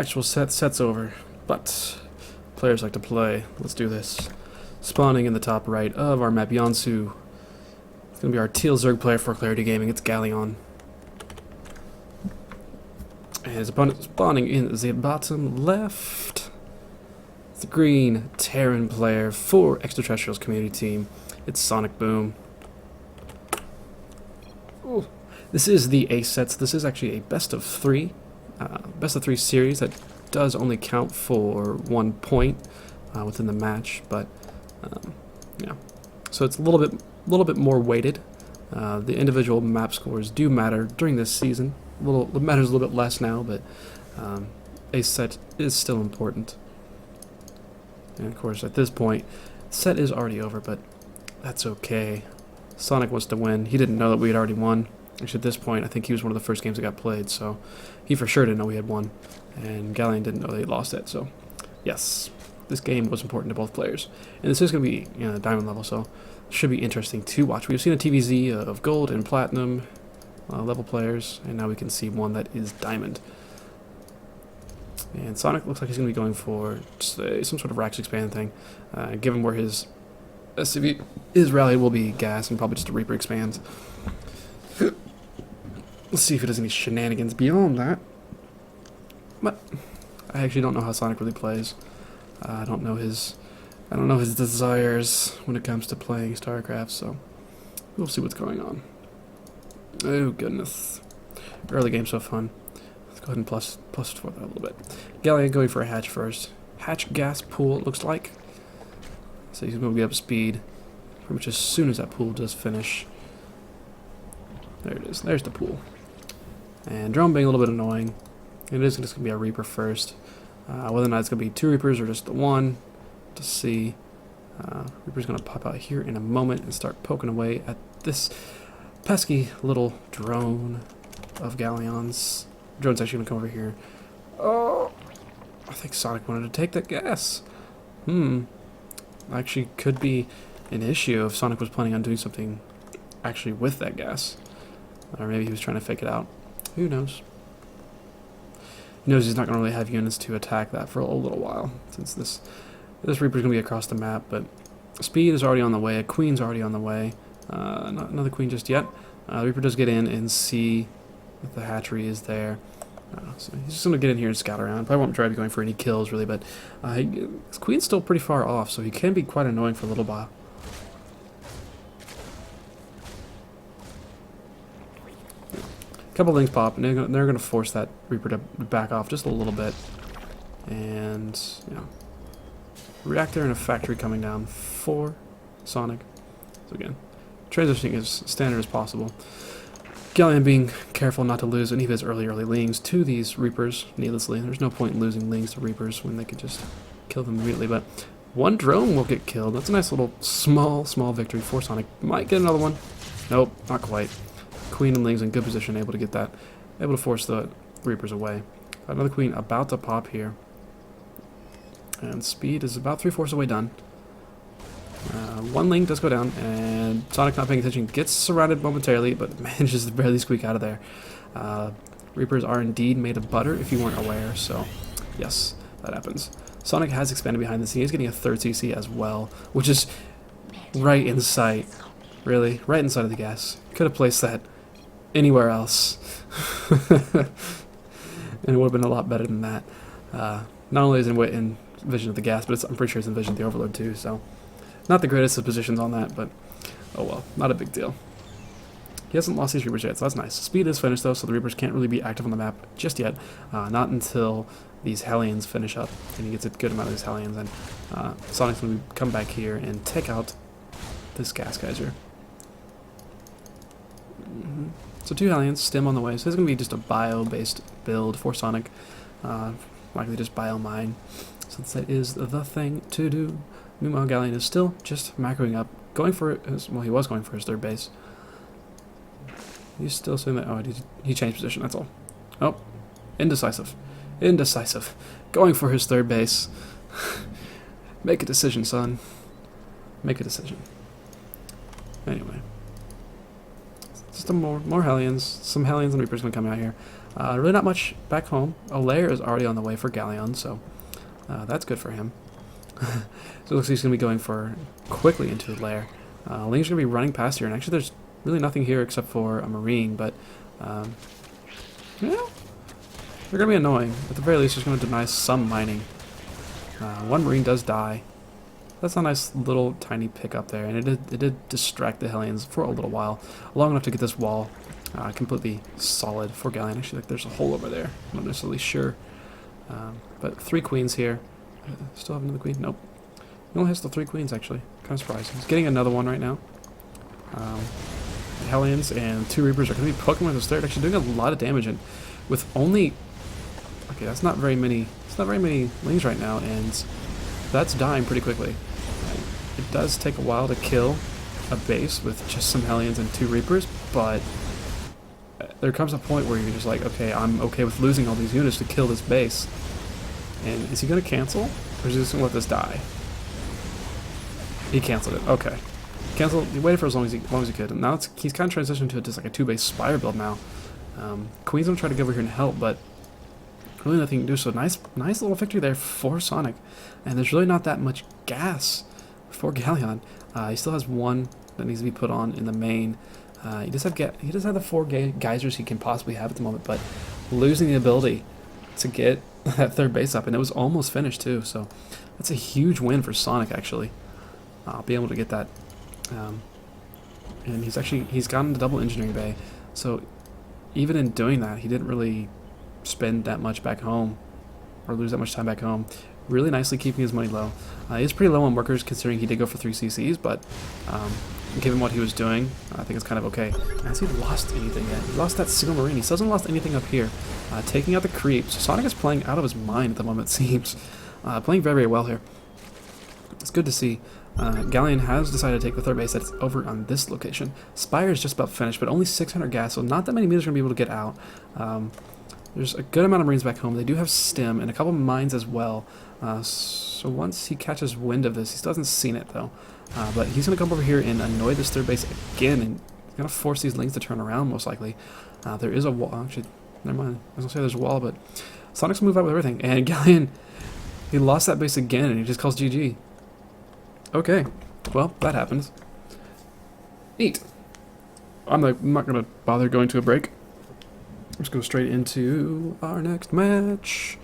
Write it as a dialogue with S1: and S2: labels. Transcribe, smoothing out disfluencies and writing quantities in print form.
S1: Actual set's over, but players like to play. Let's do this. Spawning in the top right of our map, Yonsu. It's going to be our Teal Zerg player for Clarity Gaming. It's Galleon. And his opponent spawning in the bottom left. It's the green Terran player for Extraterrestrials community team. It's SonicBoom. Ooh. This is the ace sets. This is actually a best of three series that does only count for 1 point within the match, but yeah, so it's a little bit more weighted. The individual map scores do matter during this season. It matters a little bit less now, but ace set is still important. And of course, at this point, set is already over, but that's okay. Sonic wants to win. He didn't know that we had already won. Actually, at this point, I think he was one of the first games that got played, so he for sure didn't know we had won. And Galleon didn't know they lost it, so yes, this game was important to both players. And this is going to be diamond level, so it should be interesting to watch. We've seen a TVZ of gold and platinum level players, and now we can see one that is diamond. And Sonic looks like he's going to be going for some sort of Rax expand thing, given where his SCV is rallied will be gas and probably just a Reaper expands. Let's see if he does any shenanigans beyond that. But I actually don't know how Sonic really plays. I don't know his desires when it comes to playing StarCraft, so we'll see what's going on. Oh goodness. Early game so fun. Let's go ahead and plus for that a little bit. Galleon going for a hatch first. Hatch gas pool, it looks like. So he's going to get up speed pretty much as soon as that pool does finish. There it is. There's the pool. And drone being a little bit annoying. It is just going to be a Reaper first. Whether or not it's going to be 2 Reapers or just the one, to see. Reaper's going to pop out here in a moment and start poking away at this pesky little drone of Galleon's. Drone's actually going to come over here. Oh! I think Sonic wanted to take that gas. Actually could be an issue if Sonic was planning on doing something actually with that gas. Or maybe he was trying to fake it out. Who knows? He knows he's not going to really have units to attack that for a little while, since this Reaper's going to be across the map, but speed is already on the way, a Queen's already on the way. Not another Queen just yet. The Reaper does get in and see if the hatchery is there. So he's just going to get in here and scout around. Probably won't try to be going for any kills, really, but his Queen's still pretty far off, so he can be quite annoying for a little while. Couple things pop, and they're going to force that Reaper to back off just a little bit. And, reactor and a factory coming down for Sonic. So again, transitioning as standard as possible. Galleon being careful not to lose any of his early lings to these Reapers needlessly. There's no point in losing lings to Reapers when they could just kill them immediately, but one drone will get killed. That's a nice little small victory for Sonic. Might get another one. Nope, not quite. Queen and Ling's in good position, able to get that, able to force the Reapers away. Another Queen about to pop here, and speed is about 3/4 away done. One Ling does go down, and Sonic, not paying attention, gets surrounded momentarily, but manages to barely squeak out of there. Reapers are indeed made of butter, if you weren't aware, so yes, that happens. Sonic has expanded behind the scene. He's getting a 3rd CC as well, which is right in sight. Really, right inside of the gas. Could have placed that anywhere else. And it would have been a lot better than that. Not only is it in vision of the gas, but I'm pretty sure it's in vision of the Overload too, so not the greatest of positions on that, but oh well, not a big deal. He hasn't lost these Reapers yet, so that's nice. Speed is finished though, so the Reapers can't really be active on the map just yet. Not until these Hellions finish up, and he gets a good amount of these Hellions, and Sonic's going to come back here and take out this gas geyser. So 2 Hellions, stem on the way, so this is going to be just a bio-based build for Sonic. Likely just bio-mine, since that is the thing to do. Meanwhile, Galleon is still just macroing up, going for his, well, he was going for his 3rd base. He's still saying that, oh, he changed position, that's all. Oh, indecisive. Indecisive. Going for his 3rd base. Make a decision, son. Make a decision. Anyway. Just more Hellions. Some Hellions and Reapers gonna come out here. Really not much back home. A lair is already on the way for Galleon, so that's good for him. So it looks like he's going to be going for quickly into the lair. Ling's going to be running past here, and actually there's really nothing here except for a marine, but yeah, they're going to be annoying. At the very least, it's going to deny some mining. One marine does die. That's a nice little tiny pick up there, and it did distract the Hellions for a little while, long enough to get this wall completely solid for Galleon. Actually, like, there's a hole over there. I'm not necessarily sure, but 3 queens here. Still have another queen? Nope. He only has the 3 queens, actually. Kind of surprising. He's getting another one right now. Hellions and 2 Reapers are going to be poking with this third, actually doing a lot of damage, and with only... Okay, that's not very many... It's not very many Lings right now, and that's dying pretty quickly. It does take a while to kill a base with just some Hellions and 2 Reapers, but there comes a point where you're just like, okay, I'm okay with losing all these units to kill this base. And is he going to cancel? Or is he just going to let this die? He canceled it. Okay. Canceled. He waited for as long as he could. And now he's kind of transitioned to just like a 2-base Spire build now. Queen's going to try to go over here and help, but really nothing to do. So nice little victory there for Sonic. And there's really not that much gas for Galleon. He still has 1 that needs to be put on in the main. He does have the 4 geysers he can possibly have at the moment, but losing the ability to get that 3rd base up, and it was almost finished too. So that's a huge win for Sonic, actually. Be able to get that, and he's gotten the double engineering bay. So even in doing that, he didn't really spend that much back home, or lose that much time back home. Really nicely keeping his money low. He's pretty low on workers considering he did go for 3 CCs, but given what he was doing, I think it's kind of okay. Has he lost anything yet? He lost that single marine. He still hasn't lost anything up here. Taking out the creeps. Sonic is playing out of his mind at the moment, it seems. Playing very, very well here. It's good to see. Galleon has decided to take the 3rd base that's over on this location. Spire is just about finished, but only 600 gas, so not that many meters are going to be able to get out. There's a good amount of marines back home. They do have stim and a couple of mines as well. So once he catches wind of this, he still hasn't seen it though. But he's going to come over here and annoy this 3rd base again, and he's going to force these Lings to turn around most likely. There is a wall. Actually, never mind. I was going to say there's a wall, but Sonic's move out with everything. And Galleon, he lost that base again, and he just calls GG. Okay, well, that happens. Neat. I'm not going to bother going to a break. Let's go straight into our next match.